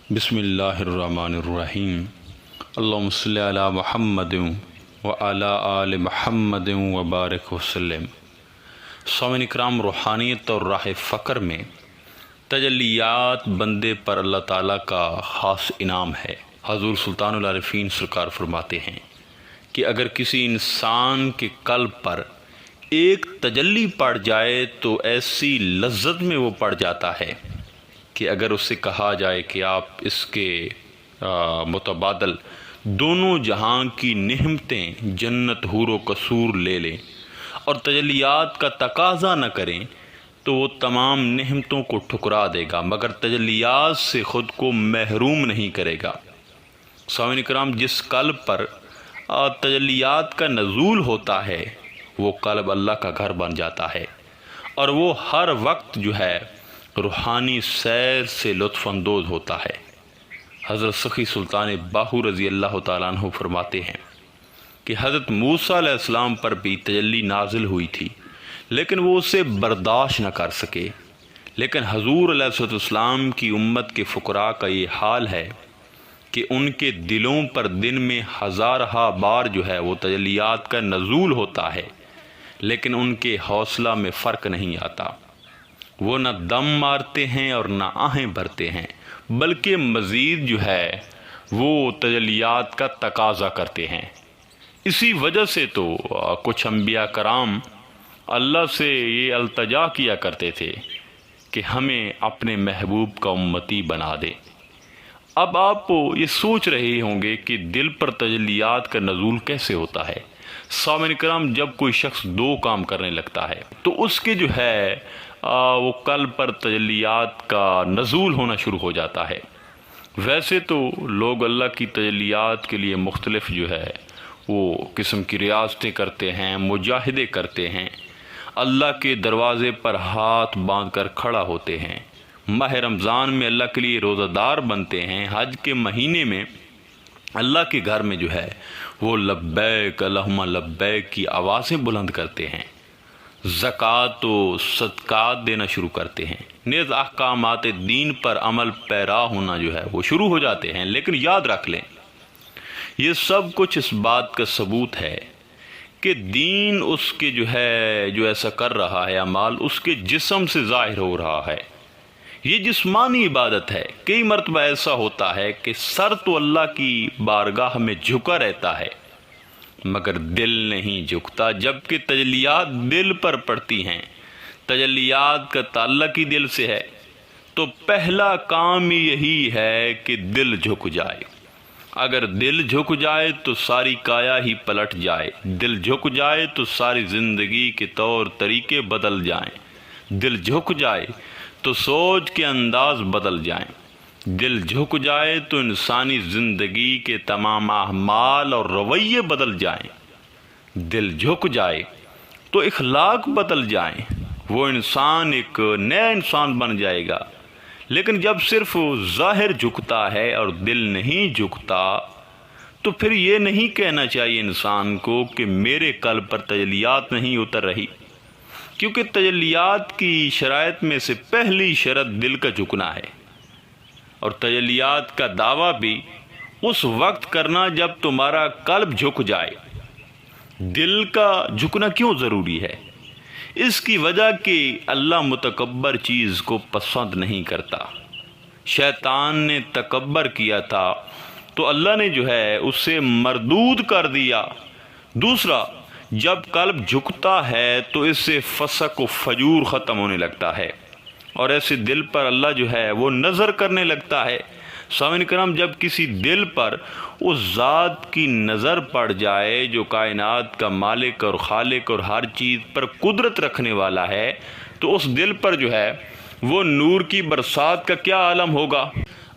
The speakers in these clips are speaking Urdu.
بسم اللہ الرحمن الرحیم۔ اللہم صلی علی محمد وعلی آل محمد وبارک وسلم۔ سامعین اکرام، روحانیت اور راہ فقر میں تجلیات بندے پر اللہ تعالیٰ کا خاص انعام ہے۔ حضور سلطان العارفین سرکار فرماتے ہیں کہ اگر کسی انسان کے قلب پر ایک تجلی پڑ جائے تو ایسی لذت میں وہ پڑ جاتا ہے کہ اگر اس سے کہا جائے کہ آپ اس کے متبادل دونوں جہاں کی نعمتیں جنت حور و قصور لے لیں اور تجلیات کا تقاضا نہ کریں تو وہ تمام نعمتوں کو ٹھکرا دے گا، مگر تجلیات سے خود کو محروم نہیں کرے گا۔ سامعین کرام، جس قلب پر تجلیات کا نزول ہوتا ہے وہ قلب اللہ کا گھر بن جاتا ہے اور وہ ہر وقت جو ہے روحانی سیر سے لطف اندوز ہوتا ہے۔ حضرت سخی سلطان باہو رضی اللہ تعالیٰ عنہ فرماتے ہیں کہ حضرت موسیٰ علیہ السلام پر بھی تجلی نازل ہوئی تھی لیکن وہ اسے برداشت نہ کر سکے، لیکن حضور علیہ السلام کی امت کے فقراء کا یہ حال ہے کہ ان کے دلوں پر دن میں ہزارہا بار جو ہے وہ تجلیات کا نزول ہوتا ہے، لیکن ان کے حوصلہ میں فرق نہیں آتا۔ وہ نہ دم مارتے ہیں اور نہ آہیں بھرتے ہیں، بلکہ مزید جو ہے وہ تجلیات کا تقاضا کرتے ہیں۔ اسی وجہ سے تو کچھ انبیاء کرام اللہ سے یہ التجا کیا کرتے تھے کہ ہمیں اپنے محبوب کا امتی بنا دے۔ اب آپ یہ سوچ رہے ہوں گے کہ دل پر تجلیات کا نزول کیسے ہوتا ہے۔ سامعین کرام، جب کوئی شخص دو کام کرنے لگتا ہے تو اس کے جو ہے وہ قلب پر تجلیات کا نزول ہونا شروع ہو جاتا ہے۔ ویسے تو لوگ اللہ کی تجلیات کے لیے مختلف جو ہے وہ قسم کی ریاضتیں کرتے ہیں، مجاہدے کرتے ہیں، اللہ کے دروازے پر ہاتھ باندھ کر کھڑا ہوتے ہیں، ماہ رمضان میں اللہ کے لیے روزہ دار بنتے ہیں، حج کے مہینے میں اللہ کے گھر میں جو ہے وہ لبیک اللہم لبیک کی آوازیں بلند کرتے ہیں، زکوٰۃ و صدقات دینا شروع کرتے ہیں، نیز احکامات دین پر عمل پیرا ہونا جو ہے وہ شروع ہو جاتے ہیں۔ لیکن یاد رکھ لیں، یہ سب کچھ اس بات کا ثبوت ہے کہ دین اس کے جو ایسا کر رہا ہے اعمال اس کے جسم سے ظاہر ہو رہا ہے۔ یہ جسمانی عبادت ہے۔ کئی مرتبہ ایسا ہوتا ہے کہ سر تو اللہ کی بارگاہ میں جھکا رہتا ہے مگر دل نہیں جھکتا، جبکہ تجلیات دل پر پڑتی ہیں، تجلیات کا تعلق ہی دل سے ہے، تو پہلا کام یہی ہے کہ دل جھک جائے۔ اگر دل جھک جائے تو ساری کایا ہی پلٹ جائے، دل جھک جائے تو ساری زندگی کے طور طریقے بدل جائیں، دل جھک جائے تو سوچ کے انداز بدل جائیں، دل جھک جائے تو انسانی زندگی کے تمام اعمال اور رویے بدل جائیں، دل جھک جائے تو اخلاق بدل جائیں، وہ انسان ایک نیا انسان بن جائے گا۔ لیکن جب صرف ظاہر جھکتا ہے اور دل نہیں جھکتا تو پھر یہ نہیں کہنا چاہیے انسان کو کہ میرے قلب پر تجلیات نہیں اتر رہی، کیونکہ تجلیات کی شرائط میں سے پہلی شرط دل کا جھکنا ہے، اور تجلیات کا دعویٰ بھی اس وقت کرنا جب تمہارا قلب جھک جائے۔ دل کا جھکنا کیوں ضروری ہے؟ اس کی وجہ کہ اللہ متکبر چیز کو پسند نہیں کرتا۔ شیطان نے تکبر کیا تھا تو اللہ نے جو ہے اسے مردود کر دیا۔ دوسرا، جب قلب جھکتا ہے تو اس سے فسق و فجور ختم ہونے لگتا ہے اور ایسے دل پر اللہ جو ہے وہ نظر کرنے لگتا ہے۔ سامعین کرام، جب کسی دل پر اس ذات کی نظر پڑ جائے جو کائنات کا مالک اور خالق اور ہر چیز پر قدرت رکھنے والا ہے تو اس دل پر جو ہے وہ نور کی برسات کا کیا عالم ہوگا۔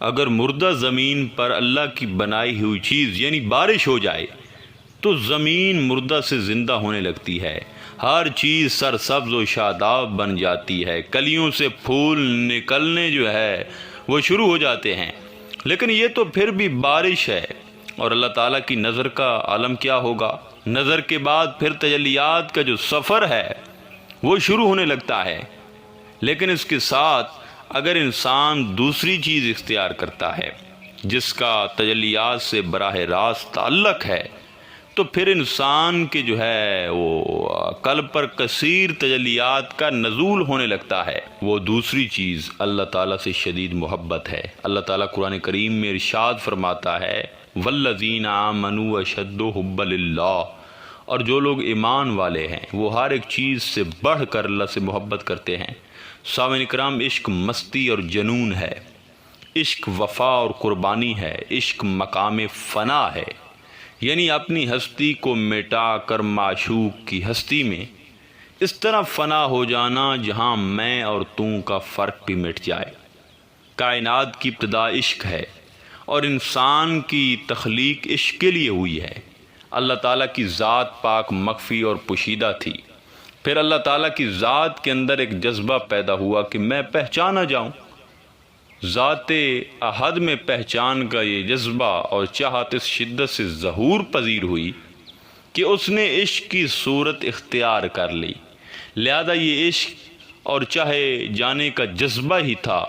اگر مردہ زمین پر اللہ کی بنائی ہوئی چیز یعنی بارش ہو جائے تو زمین مردہ سے زندہ ہونے لگتی ہے، ہر چیز سرسبز و شاداب بن جاتی ہے، کلیوں سے پھول نکلنے جو ہے وہ شروع ہو جاتے ہیں۔ لیکن یہ تو پھر بھی بارش ہے، اور اللہ تعالیٰ کی نظر کا عالم کیا ہوگا؟ نظر کے بعد پھر تجلیات کا جو سفر ہے وہ شروع ہونے لگتا ہے۔ لیکن اس کے ساتھ اگر انسان دوسری چیز اختیار کرتا ہے جس کا تجلیات سے براہ راست تعلق ہے تو پھر انسان کے جو ہے وہ قلب پر کثیر تجلیات کا نزول ہونے لگتا ہے۔ وہ دوسری چیز اللہ تعالیٰ سے شدید محبت ہے۔ اللہ تعالیٰ قرآن کریم میں ارشاد فرماتا ہے والذین آمنوا اشد حبا للہ، اور جو لوگ ایمان والے ہیں وہ ہر ایک چیز سے بڑھ کر اللہ سے محبت کرتے ہیں۔ سامعین کرام، عشق مستی اور جنون ہے، عشق وفا اور قربانی ہے، عشق مقام فنا ہے، یعنی اپنی ہستی کو مٹا کر معشوق کی ہستی میں اس طرح فنا ہو جانا جہاں میں اور تو کا فرق بھی مٹ جائے۔ کائنات کی ابتدا عشق ہے اور انسان کی تخلیق عشق کے لیے ہوئی ہے۔ اللہ تعالیٰ کی ذات پاک مخفی اور پوشیدہ تھی، پھر اللہ تعالیٰ کی ذات کے اندر ایک جذبہ پیدا ہوا کہ میں پہچانا جاؤں۔ ذات احد میں پہچان کا یہ جذبہ اور چاہت اس شدت سے ظہور پذیر ہوئی کہ اس نے عشق کی صورت اختیار کر لی، لہذا یہ عشق اور چاہے جانے کا جذبہ ہی تھا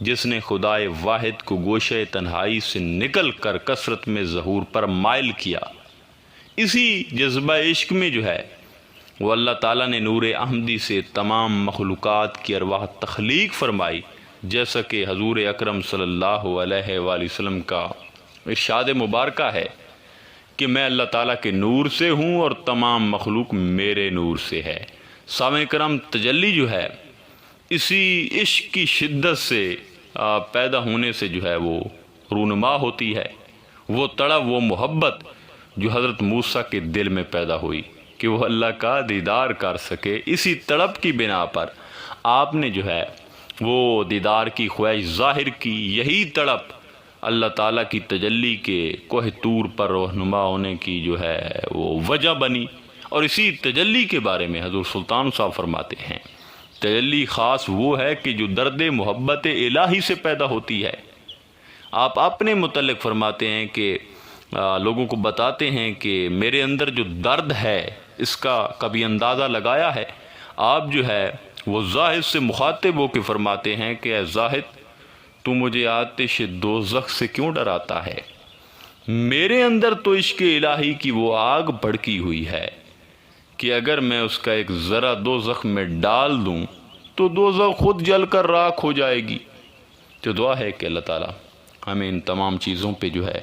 جس نے خدائے واحد کو گوشہ تنہائی سے نکل کر کثرت میں ظہور پر مائل کیا۔ اسی جذبہ عشق میں جو ہے وہ اللہ تعالیٰ نے نور احمدی سے تمام مخلوقات کی ارواح تخلیق فرمائی، جیسا کہ حضور اکرم صلی اللہ علیہ وآلہ وسلم کا ارشاد مبارکہ ہے کہ میں اللہ تعالیٰ کے نور سے ہوں اور تمام مخلوق میرے نور سے ہے۔ سامعین کرام، تجلی جو ہے اسی عشق کی شدت سے پیدا ہونے سے جو ہے وہ رونما ہوتی ہے۔ وہ تڑپ، وہ محبت جو حضرت موسیٰ کے دل میں پیدا ہوئی کہ وہ اللہ کا دیدار کر سکے، اسی تڑپ کی بنا پر آپ نے جو ہے وہ دیدار کی خواہش ظاہر کی۔ یہی تڑپ اللہ تعالیٰ کی تجلی کے کوہ طور پر رہنما ہونے کی جو ہے وہ وجہ بنی، اور اسی تجلی کے بارے میں حضور سلطان صاحب فرماتے ہیں تجلی خاص وہ ہے کہ جو درد محبت الہی سے پیدا ہوتی ہے۔ آپ اپنے متعلق فرماتے ہیں کہ لوگوں کو بتاتے ہیں کہ میرے اندر جو درد ہے اس کا کبھی اندازہ لگایا ہے؟ آپ جو ہے وہ زاہد سے مخاطب ہو کے فرماتے ہیں کہ اے زاہد، تو مجھے آتش دوزخ سے کیوں ڈراتا ہے؟ میرے اندر تو عشق الہی کی وہ آگ بھڑکی ہوئی ہے کہ اگر میں اس کا ایک ذرہ دوزخ میں ڈال دوں تو دوزخ خود جل کر راکھ ہو جائے گی۔ تو دعا ہے کہ اللہ تعالیٰ ہمیں ان تمام چیزوں پہ جو ہے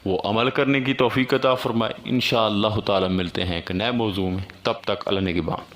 وہ عمل کرنے کی توفیق عطا فرمائے۔ انشاءاللہ تعالیٰ ملتے ہیں ایک نئے موضوع میں، تب تک اللہ نگہبان۔